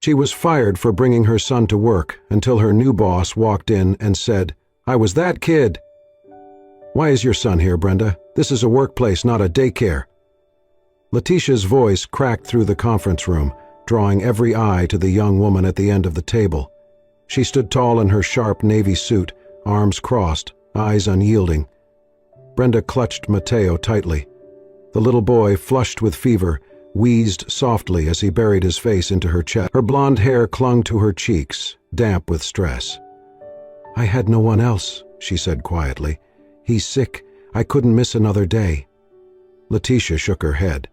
She was fired for bringing her son to work until her new boss walked in and said, "I was that kid." "Why is your son here, Brenda? This is a workplace, not a daycare." Letitia's voice cracked through the conference room, drawing every eye to the young woman at the end of the table. She stood tall in her sharp navy suit, arms crossed, eyes unyielding. Brenda clutched Matteo tightly. The little boy, flushed with fever, wheezed softly as he buried his face into her chest. Her blonde hair clung to her cheeks, damp with stress. "I had no one else," she said quietly. "He's sick. I couldn't miss another day." Letitia shook her head.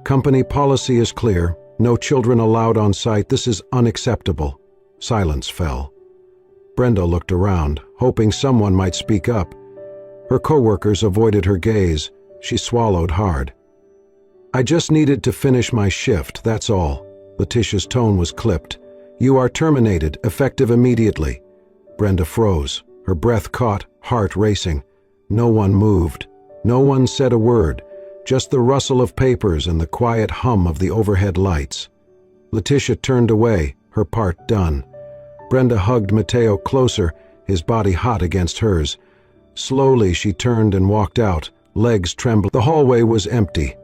"Company policy is clear. No children allowed on site. This is unacceptable." Silence fell. Brenda looked around, hoping someone might speak up. Her coworkers avoided her gaze. She swallowed hard. "I just needed to finish my shift, that's all." Letitia's tone was clipped. "You are terminated, effective immediately." Brenda froze, her breath caught, heart racing. No one moved. No one said a word, just the rustle of papers and the quiet hum of the overhead lights. Letitia turned away, her part done. Brenda hugged Matteo closer, his body hot against hers. Slowly she turned and walked out, legs trembling. The hallway was empty.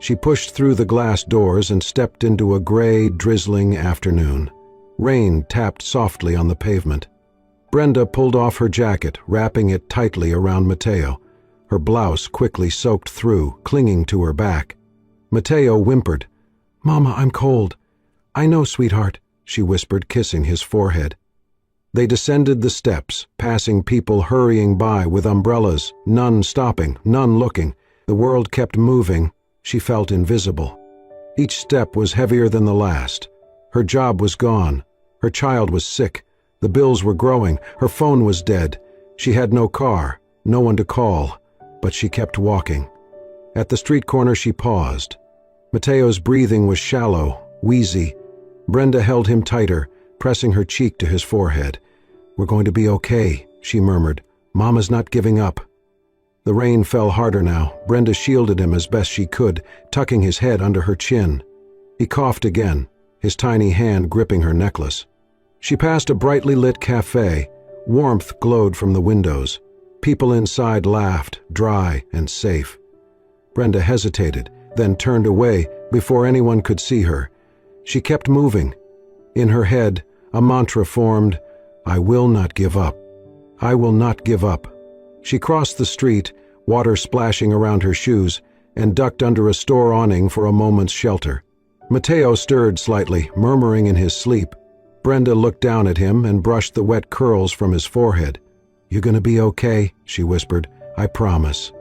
She pushed through the glass doors and stepped into a gray, drizzling afternoon. Rain tapped softly on the pavement. Brenda pulled off her jacket, wrapping it tightly around Matteo. Her blouse quickly soaked through, clinging to her back. Matteo whimpered. "Mama, I'm cold." "I know, sweetheart," she whispered, kissing his forehead. They descended the steps, passing people hurrying by with umbrellas, none stopping, none looking. The world kept moving. She felt invisible. Each step was heavier than the last. Her job was gone. Her child was sick. The bills were growing. Her phone was dead. She had no car, no one to call, but she kept walking. At the street corner she paused. Matteo's breathing was shallow, wheezy. Brenda held him tighter, pressing her cheek to his forehead. "We're going to be okay," she murmured. "Mama's not giving up." The rain fell harder now. Brenda shielded him as best she could, tucking his head under her chin. He coughed again, his tiny hand gripping her necklace. She passed a brightly lit cafe. Warmth glowed from the windows. People inside laughed, dry and safe. Brenda hesitated, then turned away before anyone could see her. She kept moving. In her head, a mantra formed, "I will not give up. I will not give up." She crossed the street, water splashing around her shoes, and ducked under a store awning for a moment's shelter. Matteo stirred slightly, murmuring in his sleep. Brenda looked down at him and brushed the wet curls from his forehead. "You're gonna be okay," she whispered. "I promise."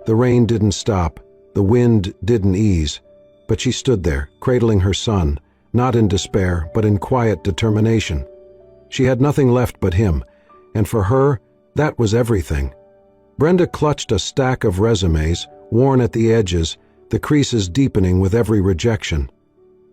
The rain didn't stop. The wind didn't ease. But she stood there, cradling her son, not in despair, but in quiet determination. She had nothing left but him, and for her, that was everything. Brenda clutched a stack of resumes, worn at the edges, the creases deepening with every rejection.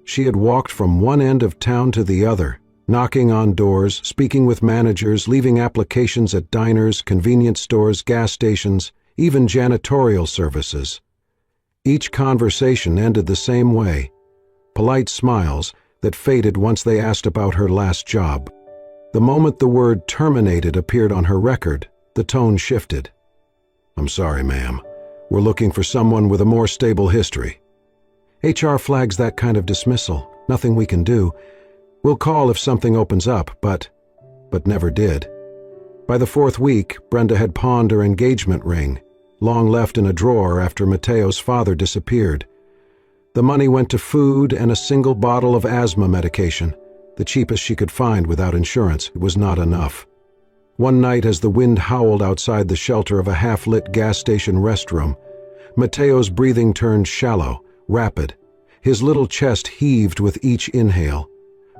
She had walked from one end of town to the other, knocking on doors, speaking with managers, leaving applications at diners, convenience stores, gas stations, even janitorial services. Each conversation ended the same way. Polite smiles that faded once they asked about her last job. The moment the word terminated appeared on her record, the tone shifted. "I'm sorry, ma'am. We're looking for someone with a more stable history." "HR flags that kind of dismissal. Nothing we can do. We'll call if something opens up, but never did." By the fourth week, Brenda had pawned her engagement ring, long left in a drawer after Matteo's father disappeared. The money went to food and a single bottle of asthma medication, the cheapest she could find without insurance. It was not enough. One night, as the wind howled outside the shelter of a half-lit gas station restroom, Matteo's breathing turned shallow, rapid. His little chest heaved with each inhale.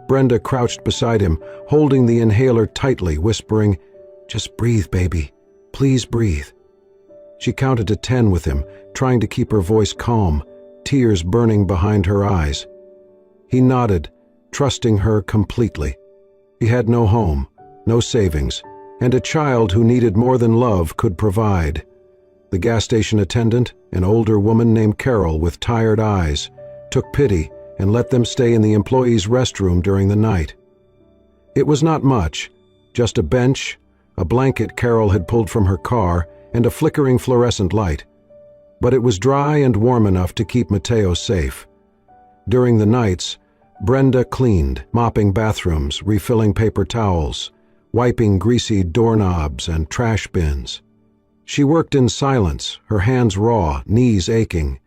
Brenda crouched beside him, holding the inhaler tightly, whispering, "Just breathe, baby. Please breathe." She counted to 10 with him, trying to keep her voice calm, tears burning behind her eyes. He nodded, trusting her completely. He had no home, no savings, and a child who needed more than love could provide. The gas station attendant, an older woman named Carol with tired eyes, took pity and let them stay in the employees' restroom during the night. It was not much, just a bench, a blanket Carol had pulled from her car, and a flickering fluorescent light. But it was dry and warm enough to keep Matteo safe. During the nights, Brenda cleaned, mopping bathrooms, refilling paper towels, wiping greasy doorknobs and trash bins. She worked in silence, her hands raw, knees aching.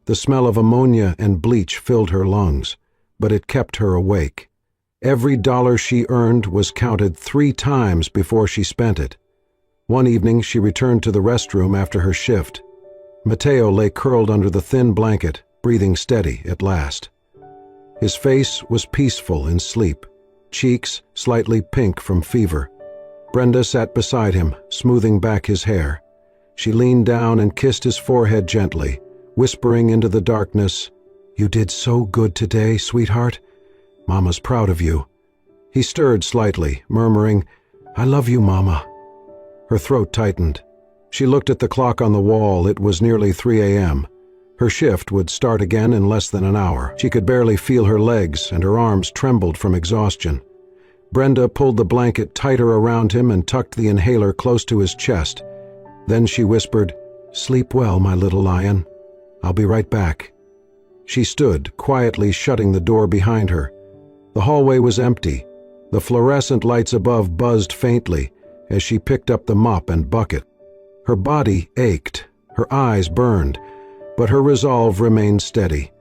The smell of ammonia and bleach filled her lungs, but it kept her awake. Every dollar she earned was counted 3 times before she spent it. One evening she returned to the restroom after her shift. Matteo lay curled under the thin blanket, breathing steady at last. His face was peaceful in sleep, cheeks slightly pink from fever. Brenda sat beside him, smoothing back his hair. She leaned down and kissed his forehead gently, whispering into the darkness, "You did so good today, sweetheart. Mama's proud of you." He stirred slightly, murmuring, "I love you, Mama." Her throat tightened. She looked at the clock on the wall. It was nearly 3 a.m. Her shift would start again in less than an hour. She could barely feel her legs, and her arms trembled from exhaustion. Brenda pulled the blanket tighter around him and tucked the inhaler close to his chest. Then she whispered, "Sleep well, my little lion. I'll be right back." She stood, quietly shutting the door behind her. The hallway was empty. The fluorescent lights above buzzed faintly as she picked up the mop and bucket. Her body ached, her eyes burned, but her resolve remained steady.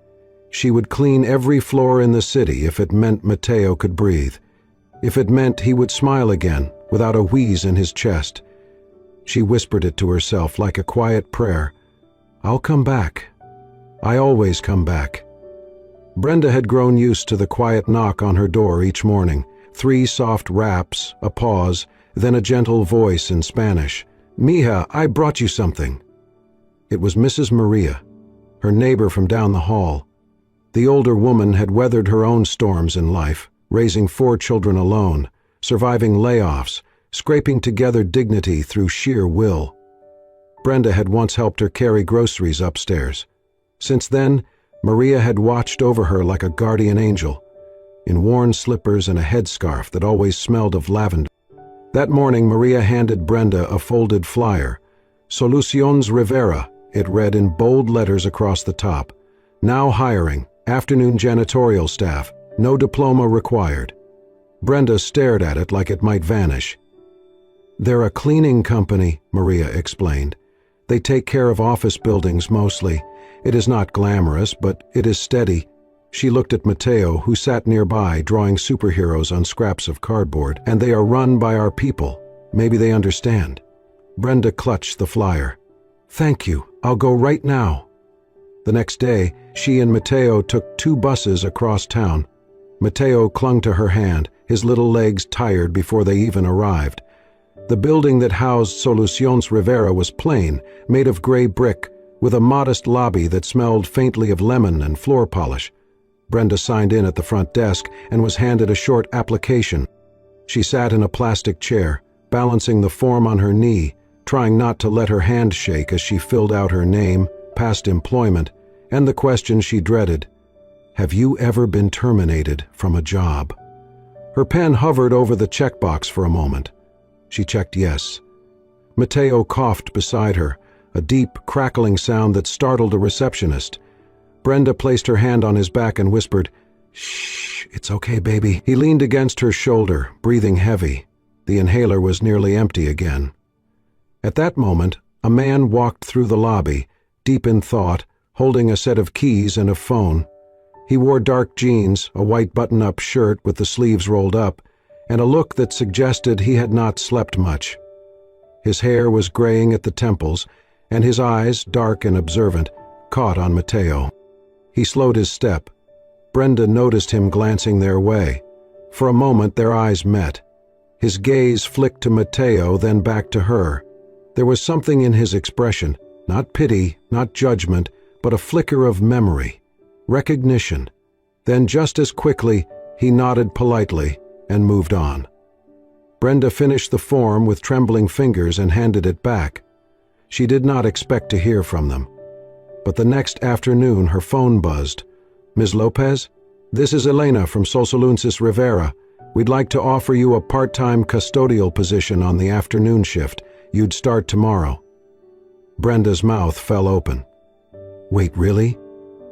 She would clean every floor in the city if it meant Matteo could breathe, if it meant he would smile again without a wheeze in his chest. She whispered it to herself like a quiet prayer. "I'll come back. I always come back." Brenda had grown used to the quiet knock on her door each morning, 3 soft raps, a pause, then a gentle voice in Spanish. "Mija, I brought you something." It was Mrs. Maria, her neighbor from down the hall. The older woman had weathered her own storms in life, raising 4 children alone, surviving layoffs, scraping together dignity through sheer will. Brenda had once helped her carry groceries upstairs. Since then, Maria had watched over her like a guardian angel, in worn slippers and a headscarf that always smelled of lavender. That morning, Maria handed Brenda a folded flyer. Soluciones Rivera, it read in bold letters across the top. Now hiring, afternoon janitorial staff, no diploma required. Brenda stared at it like it might vanish. "They're a cleaning company," Maria explained. "They take care of office buildings mostly. It is not glamorous, but it is steady." She looked at Matteo, who sat nearby drawing superheroes on scraps of cardboard. "And they are run by our people. Maybe they understand." Brenda clutched the flyer. "Thank you. I'll go right now." The next day, she and Matteo took 2 buses across town. Matteo clung to her hand, his little legs tired before they even arrived. The building that housed Soluciones Rivera was plain, made of gray brick, with a modest lobby that smelled faintly of lemon and floor polish. Brenda signed in at the front desk and was handed a short application. She sat in a plastic chair, balancing the form on her knee, trying not to let her hand shake as she filled out her name, past employment, and the question she dreaded: "Have you ever been terminated from a job?" Her pen hovered over the checkbox for a moment. She checked yes. Matteo coughed beside her, a deep, crackling sound that startled a receptionist. Brenda placed her hand on his back and whispered, "Shh, it's okay, baby." He leaned against her shoulder, breathing heavy. The inhaler was nearly empty again. At that moment, a man walked through the lobby, deep in thought, holding a set of keys and a phone. He wore dark jeans, a white button-up shirt with the sleeves rolled up, and a look that suggested he had not slept much. His hair was graying at the temples, and his eyes, dark and observant, caught on Matteo. He slowed his step. Brenda noticed him glancing their way. For a moment their eyes met. His gaze flicked to Matteo, then back to her. There was something in his expression, not pity, not judgment, but a flicker of memory, recognition. Then just as quickly, he nodded politely and moved on. Brenda finished the form with trembling fingers and handed it back. She did not expect to hear from them. But the next afternoon her phone buzzed. "Ms. Lopez?" This is Elena from Solsalunsis Rivera. We'd like to offer you a part-time custodial position on the afternoon shift. You'd start tomorrow." Brenda's mouth fell open. "Wait, really?"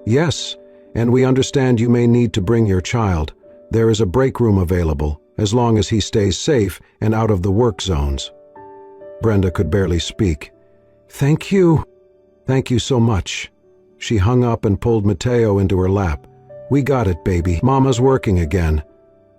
"Yes, and we understand you may need to bring your child. There is a break room available, as long as he stays safe and out of the work zones." Brenda could barely speak. "Thank you. Thank you so much." She hung up and pulled Mateo into her lap. "We got it, baby. Mama's working again."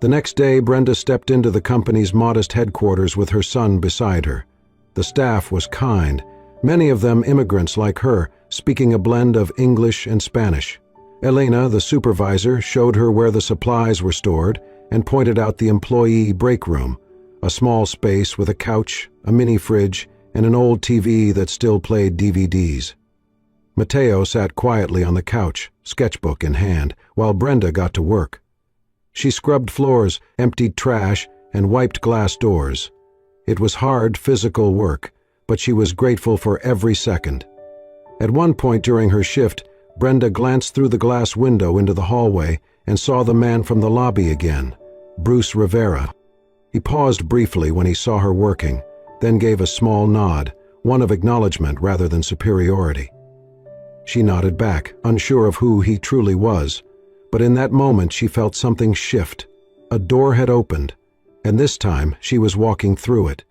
The next day, Brenda stepped into the company's modest headquarters with her son beside her. The staff was kind, many of them immigrants like her, speaking a blend of English and Spanish. Elena, the supervisor, showed her where the supplies were stored and pointed out the employee break room, a small space with a couch, a mini fridge, and an old TV that still played DVDs. Mateo sat quietly on the couch, sketchbook in hand, while Brenda got to work. She scrubbed floors, emptied trash, and wiped glass doors. It was hard physical work, but she was grateful for every second. At one point during her shift, Brenda glanced through the glass window into the hallway and saw the man from the lobby again, Bruce Rivera. He paused briefly when he saw her working, then gave a small nod, one of acknowledgement rather than superiority. She nodded back, unsure of who he truly was, but in that moment she felt something shift. A door had opened, and this time she was walking through it.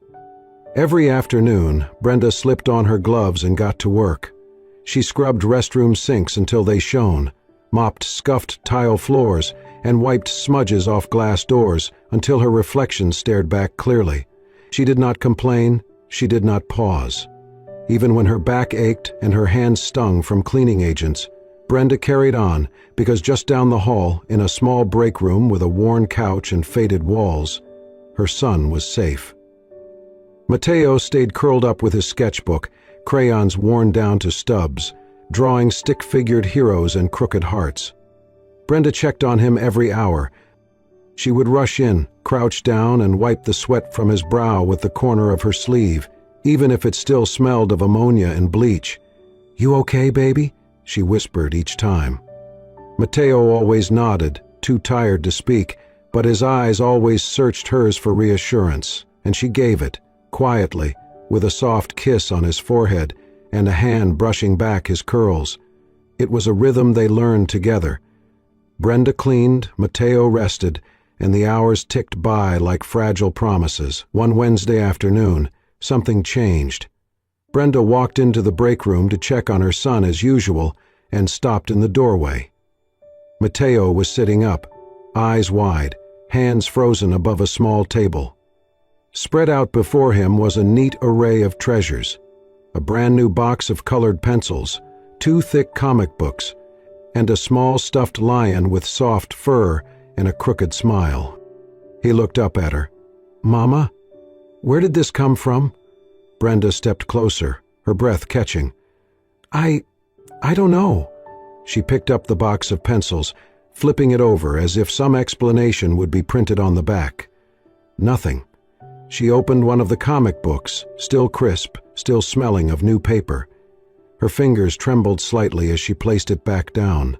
Every afternoon, Brenda slipped on her gloves and got to work. She scrubbed restroom sinks until they shone, mopped scuffed tile floors, and wiped smudges off glass doors until her reflection stared back clearly. She did not complain, she did not pause. Even when her back ached and her hands stung from cleaning agents, Brenda carried on because just down the hall, in a small break room with a worn couch and faded walls, her son was safe. Mateo stayed curled up with his sketchbook, crayons worn down to stubs, drawing stick-figured heroes and crooked hearts. Brenda checked on him every hour. She would rush in, crouch down, and wipe the sweat from his brow with the corner of her sleeve, even if it still smelled of ammonia and bleach. "You okay, baby?" she whispered each time. Mateo always nodded, too tired to speak, but his eyes always searched hers for reassurance, and she gave it, quietly, with a soft kiss on his forehead and a hand brushing back his curls. It was a rhythm they learned together. Brenda cleaned, Mateo rested, and the hours ticked by like fragile promises. One Wednesday afternoon, something changed. Brenda walked into the break room to check on her son as usual and stopped in the doorway. Mateo was sitting up, eyes wide, hands frozen above a small table. Spread out before him was a neat array of treasures: a brand new box of colored pencils, 2 thick comic books, and a small stuffed lion with soft fur and a crooked smile. He looked up at her. "Mama? Where did this come from?" Brenda stepped closer, her breath catching. I don't know." She picked up the box of pencils, flipping it over as if some explanation would be printed on the back. Nothing. She opened one of the comic books, still crisp, still smelling of new paper. Her fingers trembled slightly as she placed it back down.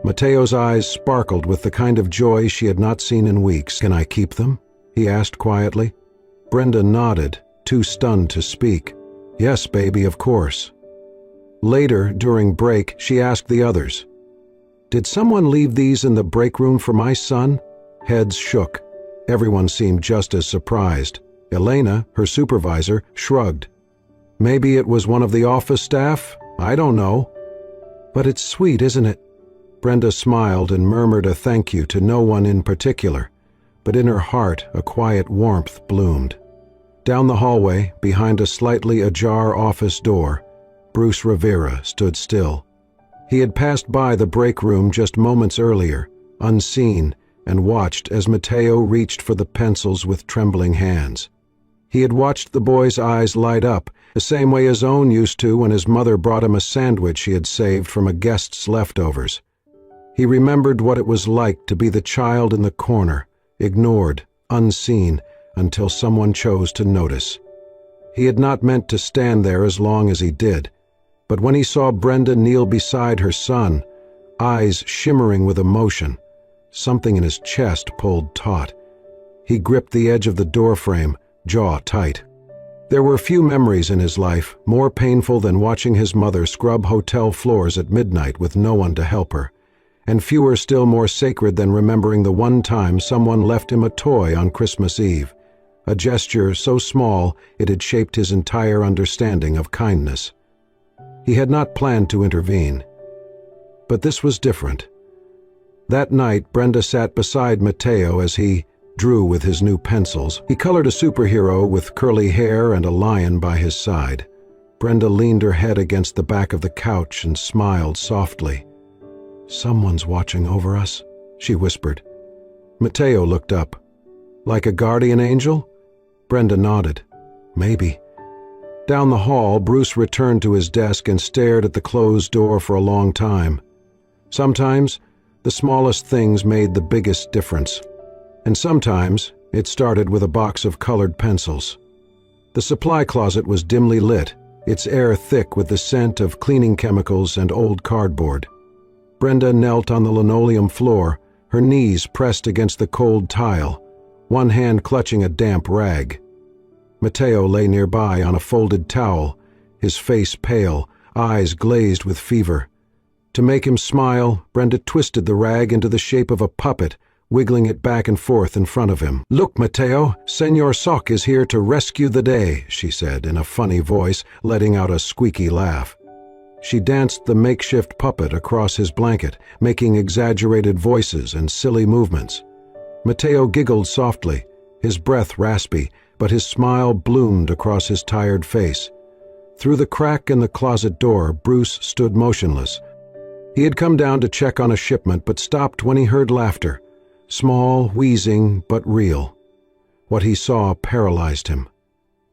Mateo's eyes sparkled with the kind of joy she had not seen in weeks. "Can I keep them?" he asked quietly. Brenda nodded, too stunned to speak. "Yes, baby, of course." Later, during break, she asked the others, "Did someone leave these in the break room for my son?" Heads shook. Everyone seemed just as surprised. Elena, her supervisor, shrugged. "Maybe it was one of the office staff? I don't know." "But it's sweet, isn't it?" Brenda smiled and murmured a thank you to no one in particular, but in her heart a quiet warmth bloomed. Down the hallway, behind a slightly ajar office door, Bruce Rivera stood still. He had passed by the break room just moments earlier, unseen, and watched as Mateo reached for the pencils with trembling hands. He had watched the boy's eyes light up, the same way his own used to when his mother brought him a sandwich he had saved from a guest's leftovers. He remembered what it was like to be the child in the corner, ignored, unseen, until someone chose to notice. He had not meant to stand there as long as he did, but when he saw Brenda kneel beside her son, eyes shimmering with emotion, something in his chest pulled taut. He gripped the edge of the doorframe, jaw tight. There were few memories in his life more painful than watching his mother scrub hotel floors at midnight with no one to help her, and fewer still more sacred than remembering the one time someone left him a toy on Christmas Eve, a gesture so small it had shaped his entire understanding of kindness. He had not planned to intervene. But this was different. That night, Brenda sat beside Matteo as he drew with his new pencils. He colored a superhero with curly hair and a lion by his side. Brenda leaned her head against the back of the couch and smiled softly. "Someone's watching over us," she whispered. Matteo looked up. "Like a guardian angel?" Brenda nodded. "Maybe." Down the hall, Bruce returned to his desk and stared at the closed door for a long time. Sometimes, the smallest things made the biggest difference. And sometimes, it started with a box of colored pencils. The supply closet was dimly lit, its air thick with the scent of cleaning chemicals and old cardboard. Brenda knelt on the linoleum floor, her knees pressed against the cold tile, one hand clutching a damp rag. Matteo lay nearby on a folded towel, his face pale, eyes glazed with fever. To make him smile, Brenda twisted the rag into the shape of a puppet, wiggling it back and forth in front of him. "Look, Matteo, Senor Sock is here to rescue the day," she said in a funny voice, letting out a squeaky laugh. She danced the makeshift puppet across his blanket, making exaggerated voices and silly movements. Matteo giggled softly, his breath raspy, but his smile bloomed across his tired face. Through the crack in the closet door, Bruce stood motionless. He had come down to check on a shipment, but stopped when he heard laughter. Small, wheezing, but real. What he saw paralyzed him.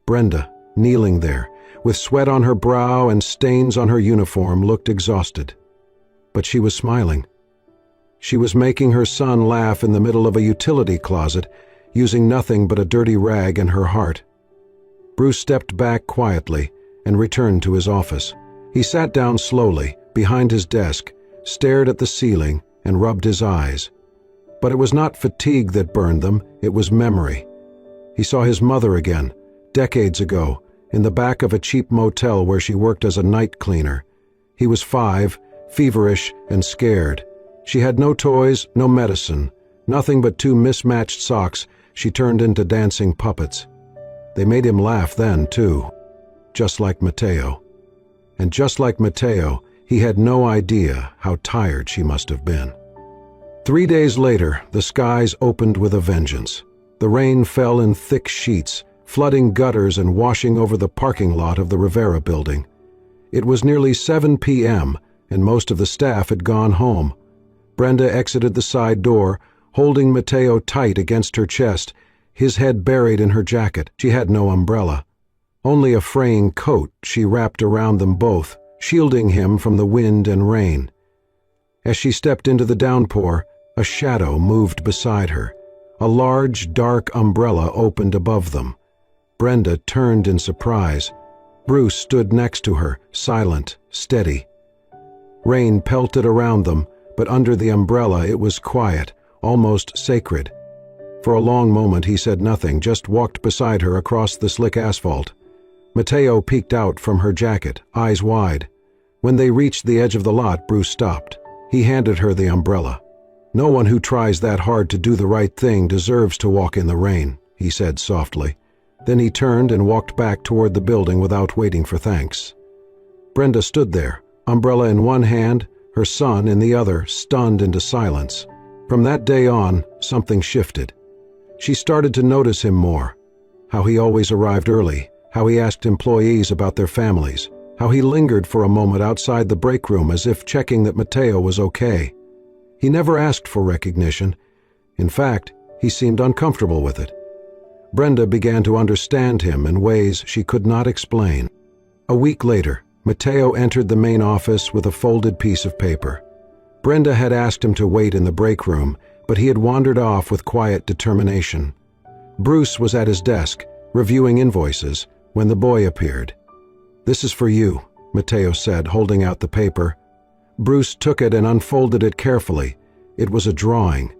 Brenda, kneeling there, with sweat on her brow and stains on her uniform, looked exhausted. But she was smiling. She was making her son laugh in the middle of a utility closet, using nothing but a dirty rag and her heart. Bruce stepped back quietly and returned to his office. He sat down slowly, behind his desk, stared at the ceiling, and rubbed his eyes. But it was not fatigue that burned them, it was memory. He saw his mother again, decades ago, in the back of a cheap motel where she worked as a night cleaner. He was 5, feverish and scared. She had no toys, no medicine, nothing but 2 mismatched socks she turned into dancing puppets. They made him laugh then, too, just like Matteo. And just like Matteo, he had no idea how tired she must have been. 3 days later, the skies opened with a vengeance. The rain fell in thick sheets, flooding gutters and washing over the parking lot of the Rivera building. It was nearly 7 p.m., and most of the staff had gone home. Brenda exited the side door, holding Matteo tight against her chest, his head buried in her jacket. She had no umbrella. Only a fraying coat she wrapped around them both, shielding him from the wind and rain. As she stepped into the downpour, a shadow moved beside her. A large, dark umbrella opened above them. Brenda turned in surprise. Bruce stood next to her, silent, steady. Rain pelted around them, but under the umbrella it was quiet, almost sacred. For a long moment he said nothing, just walked beside her across the slick asphalt. Matteo peeked out from her jacket, eyes wide. When they reached the edge of the lot, Bruce stopped. He handed her the umbrella. "No one who tries that hard to do the right thing deserves to walk in the rain," he said softly. Then he turned and walked back toward the building without waiting for thanks. Brenda stood there, umbrella in one hand, her son in the other, stunned into silence. From that day on, something shifted. She started to notice him more. How he always arrived early, how he asked employees about their families, how he lingered for a moment outside the break room as if checking that Matteo was okay. He never asked for recognition. In fact, he seemed uncomfortable with it. Brenda began to understand him in ways she could not explain. A week later, Matteo entered the main office with a folded piece of paper. Brenda had asked him to wait in the break room, but he had wandered off with quiet determination. Bruce was at his desk, reviewing invoices, when the boy appeared. "This is for you," Matteo said, holding out the paper. Bruce took it and unfolded it carefully. It was a drawing.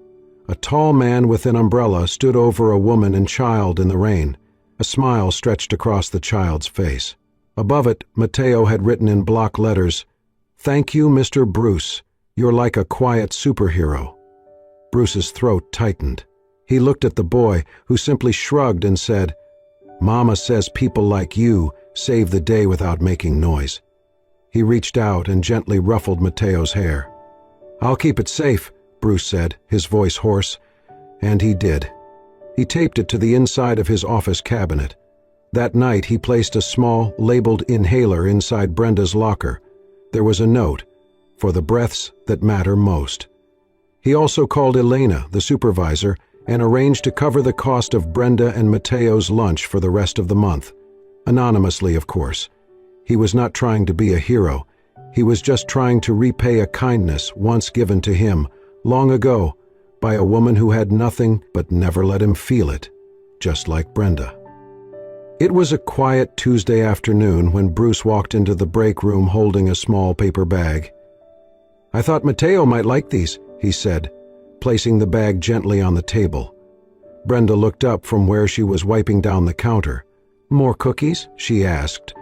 A tall man with an umbrella stood over a woman and child in the rain. A smile stretched across the child's face. Above it, Mateo had written in block letters, "Thank you, Mr. Bruce. You're like a quiet superhero." Bruce's throat tightened. He looked at the boy, who simply shrugged and said, "Mama says people like you save the day without making noise." He reached out and gently ruffled Mateo's hair. "I'll keep it safe," Bruce said, his voice hoarse. And he did. He taped it to the inside of his office cabinet. That night he placed a small, labeled inhaler inside Brenda's locker. There was a note, "For the breaths that matter most." He also called Elena, the supervisor, and arranged to cover the cost of Brenda and Mateo's lunch for the rest of the month. Anonymously, of course. He was not trying to be a hero. He was just trying to repay a kindness once given to him, long ago, by a woman who had nothing but never let him feel it, just like Brenda. It was a quiet Tuesday afternoon when Bruce walked into the break room holding a small paper bag. "I thought Mateo might like these," he said, placing the bag gently on the table. Brenda looked up from where she was wiping down the counter. "More cookies?" she asked,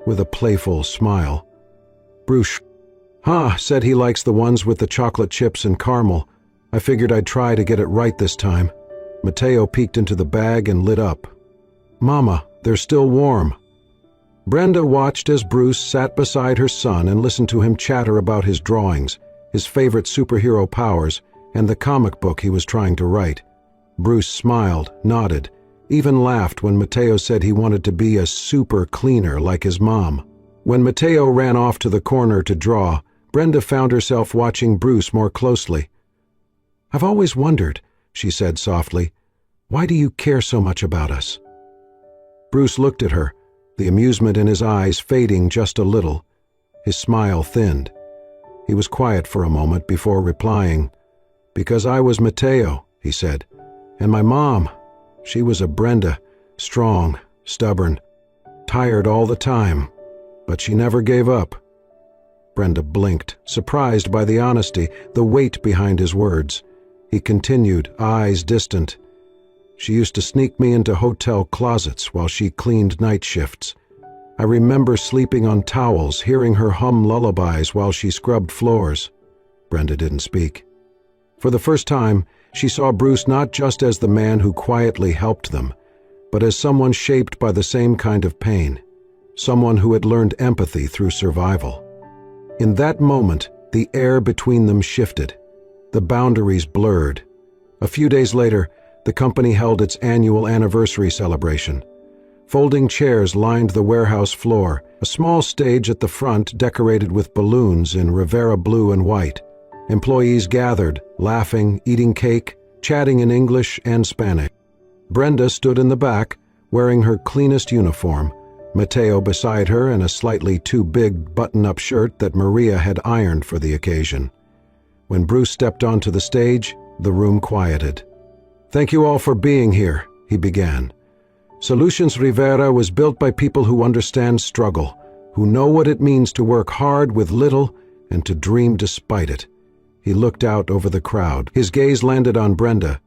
with a playful smile. Bruce said he likes the ones with the chocolate chips and caramel. I figured I'd try to get it right this time. Mateo peeked into the bag and lit up. "Mama, they're still warm." Brenda watched as Bruce sat beside her son and listened to him chatter about his drawings, his favorite superhero powers, and the comic book he was trying to write. Bruce smiled, nodded, even laughed when Mateo said he wanted to be a super cleaner like his mom. When Mateo ran off to the corner to draw, Brenda found herself watching Bruce more closely. "I've always wondered," she said softly, "why do you care so much about us?" Bruce looked at her, the amusement in his eyes fading just a little. His smile thinned. He was quiet for a moment before replying. "Because I was Mateo," he said, "and my mom, she was a Brenda, strong, stubborn, tired all the time, but she never gave up." Brenda blinked, surprised by the honesty, the weight behind his words. He continued, eyes distant. "She used to sneak me into hotel closets while she cleaned night shifts. I remember sleeping on towels, hearing her hum lullabies while she scrubbed floors." Brenda didn't speak. For the first time, she saw Bruce not just as the man who quietly helped them, but as someone shaped by the same kind of pain, someone who had learned empathy through survival. In that moment, the air between them shifted. The boundaries blurred. A few days later, the company held its annual anniversary celebration. Folding chairs lined the warehouse floor, a small stage at the front decorated with balloons in Rivera blue and white. Employees gathered, laughing, eating cake, chatting in English and Spanish. Brenda stood in the back, wearing her cleanest uniform, Mateo beside her in a slightly too big button-up shirt that Maria had ironed for the occasion. When Bruce stepped onto the stage, the room quieted. "Thank you all for being here," he began. "Solutions Rivera was built by people who understand struggle, who know what it means to work hard with little and to dream despite it." He looked out over the crowd. His gaze landed on Brenda.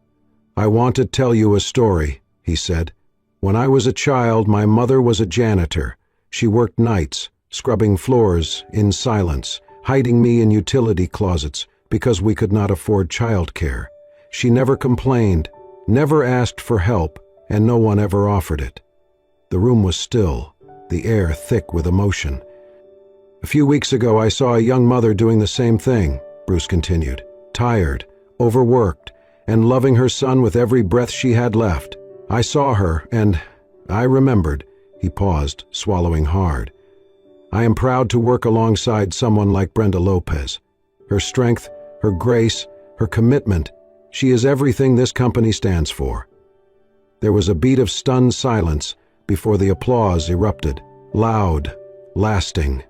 "I want to tell you a story," he said. "When I was a child, my mother was a janitor. She worked nights, scrubbing floors in silence, hiding me in utility closets because we could not afford childcare. She never complained, never asked for help, and no one ever offered it." The room was still, the air thick with emotion. "A few weeks ago I saw a young mother doing the same thing," Bruce continued, "tired, overworked, and loving her son with every breath she had left. I saw her, and I remembered." He paused, swallowing hard. "I am proud to work alongside someone like Brenda Lopez. Her strength, her grace, her commitment, she is everything this company stands for." There was a beat of stunned silence before the applause erupted, loud, lasting.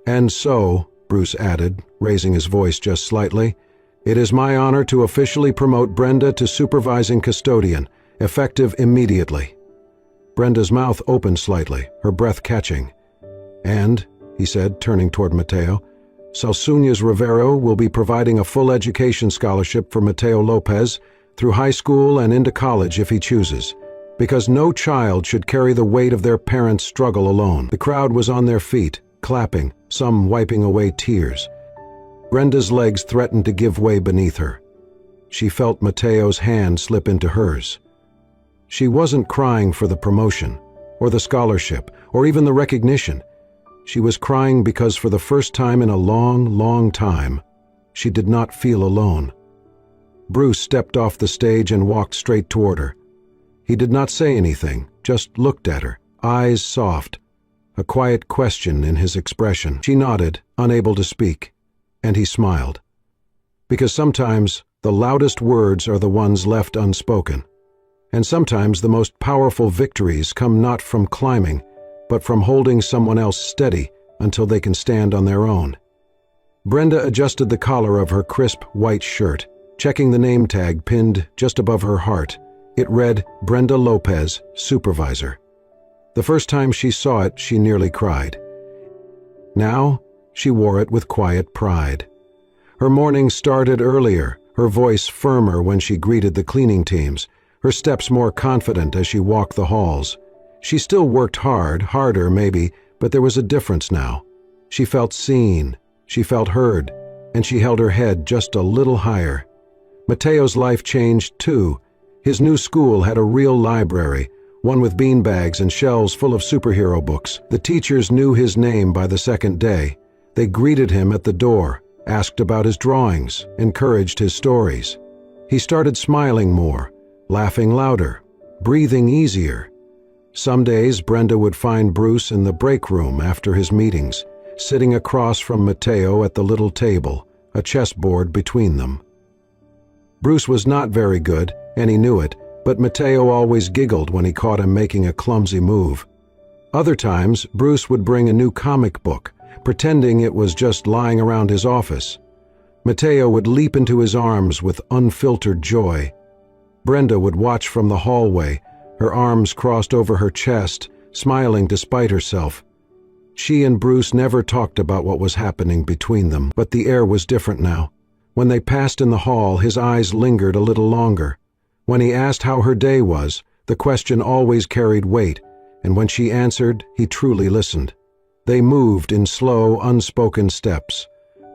"And so," Bruce added, raising his voice just slightly, "it is my honor to officially promote Brenda to supervising custodian, effective immediately." Brenda's mouth opened slightly, her breath catching. "And," he said, turning toward Mateo, "Salsuñas Rivero will be providing a full education scholarship for Mateo Lopez, through high school and into college if he chooses, because no child should carry the weight of their parents' struggle alone. The crowd was on their feet, clapping, some wiping away tears. Brenda's legs threatened to give way beneath her. She felt Mateo's hand slip into hers. She wasn't crying for the promotion, or the scholarship, or even the recognition. She was crying because for the first time in a long, long time, she did not feel alone. Bruce stepped off the stage and walked straight toward her. He did not say anything, just looked at her, eyes soft, a quiet question in his expression. She nodded, unable to speak, and he smiled. Because sometimes the loudest words are the ones left unspoken, and sometimes the most powerful victories come not from climbing, but from holding someone else steady until they can stand on their own. Brenda adjusted the collar of her crisp white shirt, checking the name tag pinned just above her heart. It read, Brenda Lopez, Supervisor. The first time she saw it, she nearly cried. Now, she wore it with quiet pride. Her morning started earlier, her voice firmer when she greeted the cleaning teams, her steps more confident as she walked the halls. She still worked hard, harder maybe, but there was a difference now. She felt seen, she felt heard, and she held her head just a little higher. Mateo's life changed too. His new school had a real library, one with beanbags and shelves full of superhero books. The teachers knew his name by the second day. They greeted him at the door, asked about his drawings, encouraged his stories. He started smiling more, laughing louder, breathing easier. Some days Brenda would find Bruce in the break room after his meetings, sitting across from Mateo at the little table, a chessboard between them. Bruce was not very good, and he knew it, but Mateo always giggled when he caught him making a clumsy move. Other times, Bruce would bring a new comic book, pretending it was just lying around his office. Mateo would leap into his arms with unfiltered joy. Brenda would watch from the hallway, her arms crossed over her chest, smiling despite herself. She and Bruce never talked about what was happening between them, but the air was different now. When they passed in the hall, his eyes lingered a little longer. When he asked how her day was, the question always carried weight, and when she answered, he truly listened. They moved in slow, unspoken steps.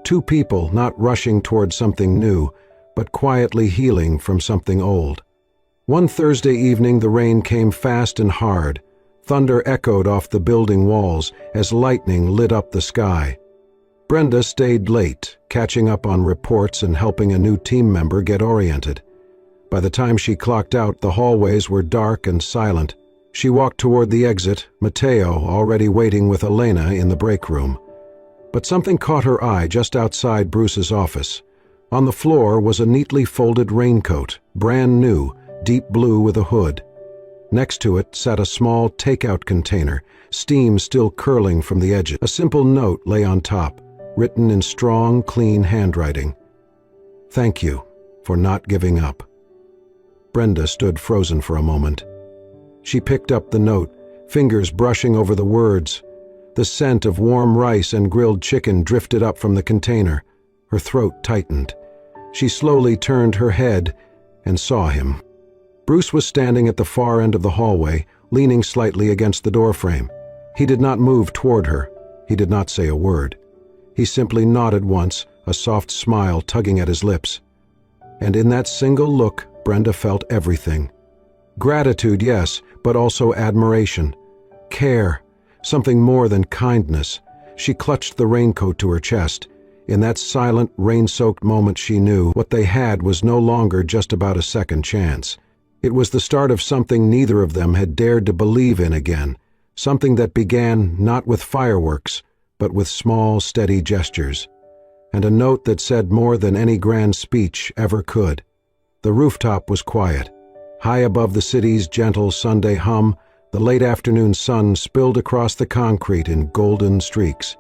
Two people not rushing toward something new, but quietly healing from something old. One Thursday evening the rain came fast and hard. Thunder echoed off the building walls as lightning lit up the sky. Brenda stayed late, catching up on reports and helping a new team member get oriented. By the time she clocked out, the hallways were dark and silent. She walked toward the exit, Mateo already waiting with Elena in the break room. But something caught her eye just outside Bruce's office. On the floor was a neatly folded raincoat, brand new, deep blue with a hood. Next to it sat a small takeout container, steam still curling from the edges. A simple note lay on top, written in strong, clean handwriting. Thank you for not giving up. Brenda stood frozen for a moment. She picked up the note, fingers brushing over the words. The scent of warm rice and grilled chicken drifted up from the container. Her throat tightened. She slowly turned her head and saw him. Bruce was standing at the far end of the hallway, leaning slightly against the doorframe. He did not move toward her. He did not say a word. He simply nodded once, a soft smile tugging at his lips. And in that single look, Brenda felt everything. Gratitude, yes, but also admiration. Care, something more than kindness. She clutched the raincoat to her chest. In that silent, rain-soaked moment she knew what they had was no longer just about a second chance. It was the start of something neither of them had dared to believe in again, something that began not with fireworks, but with small, steady gestures. And a note that said more than any grand speech ever could. The rooftop was quiet. High above the city's gentle Sunday hum, the late afternoon sun spilled across the concrete in golden streaks.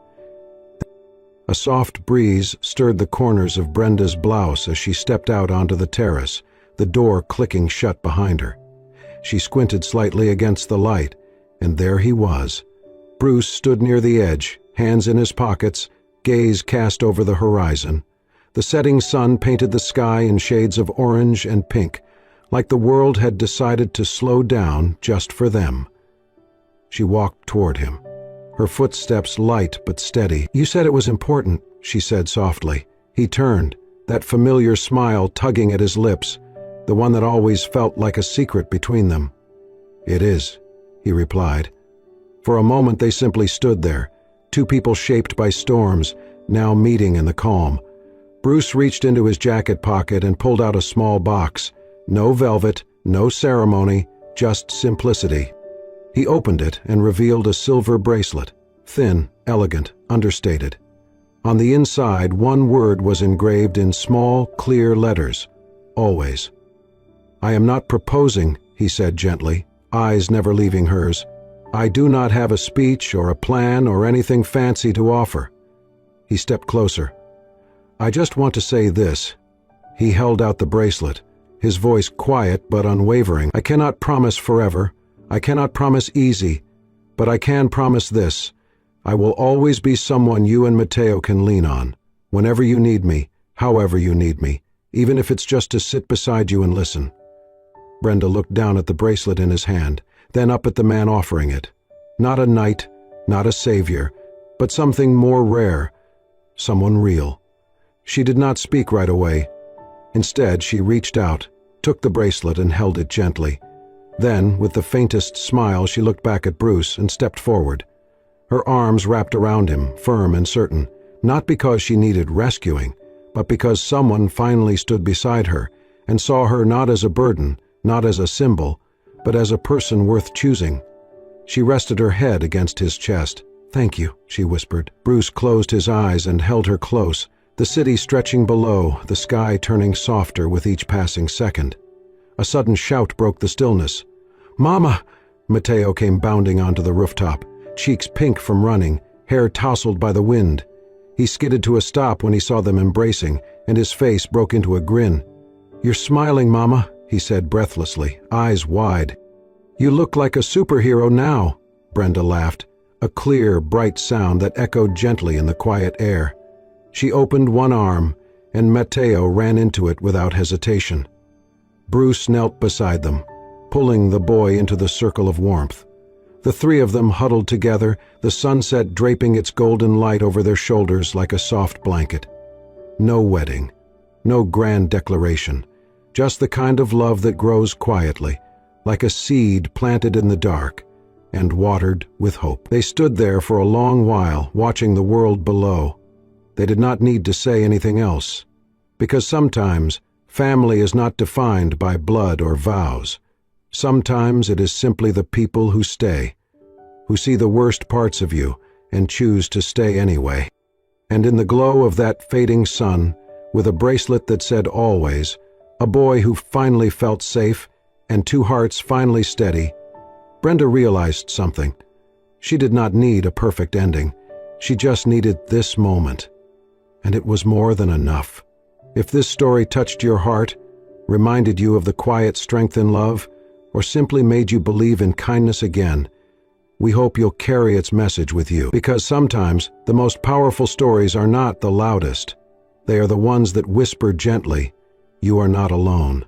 A soft breeze stirred the corners of Brenda's blouse as she stepped out onto the terrace, the door clicking shut behind her. She squinted slightly against the light, and there he was. Bruce stood near the edge, hands in his pockets, gaze cast over the horizon. The setting sun painted the sky in shades of orange and pink, like the world had decided to slow down just for them. She walked toward him, her footsteps light but steady. "You said it was important," she said softly. He turned, that familiar smile tugging at his lips, the one that always felt like a secret between them. "It is," he replied. For a moment they simply stood there, two people shaped by storms, now meeting in the calm. Bruce reached into his jacket pocket and pulled out a small box. No velvet, no ceremony, just simplicity. He opened it and revealed a silver bracelet, thin, elegant, understated. On the inside, one word was engraved in small, clear letters: always. "I am not proposing," he said gently, eyes never leaving hers. "I do not have a speech or a plan or anything fancy to offer." He stepped closer. "I just want to say this." He held out the bracelet, his voice quiet but unwavering. "I cannot promise forever. I cannot promise easy. But I can promise this. I will always be someone you and Mateo can lean on. Whenever you need me, however you need me, even if it's just to sit beside you and listen." Brenda looked down at the bracelet in his hand, then up at the man offering it. Not a knight, not a savior, but something more rare, someone real. She did not speak right away. Instead, she reached out, took the bracelet and held it gently. Then, with the faintest smile, she looked back at Bruce and stepped forward. Her arms wrapped around him, firm and certain, not because she needed rescuing, but because someone finally stood beside her and saw her not as a burden, not as a symbol, but as a person worth choosing. She rested her head against his chest. "Thank you," she whispered. Bruce closed his eyes and held her close, the city stretching below, the sky turning softer with each passing second. A sudden shout broke the stillness. "Mama!" Mateo came bounding onto the rooftop, cheeks pink from running, hair tousled by the wind. He skidded to a stop when he saw them embracing, and his face broke into a grin. "You're smiling, Mama," he said breathlessly, eyes wide. "You look like a superhero now," Brenda laughed, a clear, bright sound that echoed gently in the quiet air. She opened one arm, and Mateo ran into it without hesitation. Bruce knelt beside them, pulling the boy into the circle of warmth. The three of them huddled together, the sunset draping its golden light over their shoulders like a soft blanket. No wedding, no grand declaration, just the kind of love that grows quietly, like a seed planted in the dark and watered with hope. They stood there for a long while, watching the world below. They did not need to say anything else, because sometimes family is not defined by blood or vows. Sometimes it is simply the people who stay, who see the worst parts of you and choose to stay anyway. And in the glow of that fading sun, with a bracelet that said always, a boy who finally felt safe, and two hearts finally steady, Brenda realized something. She did not need a perfect ending. She just needed this moment. And it was more than enough. If this story touched your heart, reminded you of the quiet strength in love, or simply made you believe in kindness again, we hope you'll carry its message with you. Because sometimes the most powerful stories are not the loudest. They are the ones that whisper gently, "You are not alone."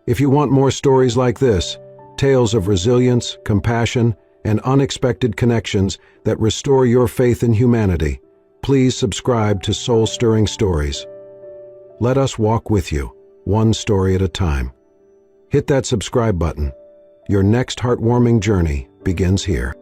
If you want more stories like this, tales of resilience, compassion, and unexpected connections that restore your faith in humanity, please subscribe to Soul Stirring Stories. Let us walk with you, one story at a time. Hit that subscribe button. Your next heartwarming journey begins here.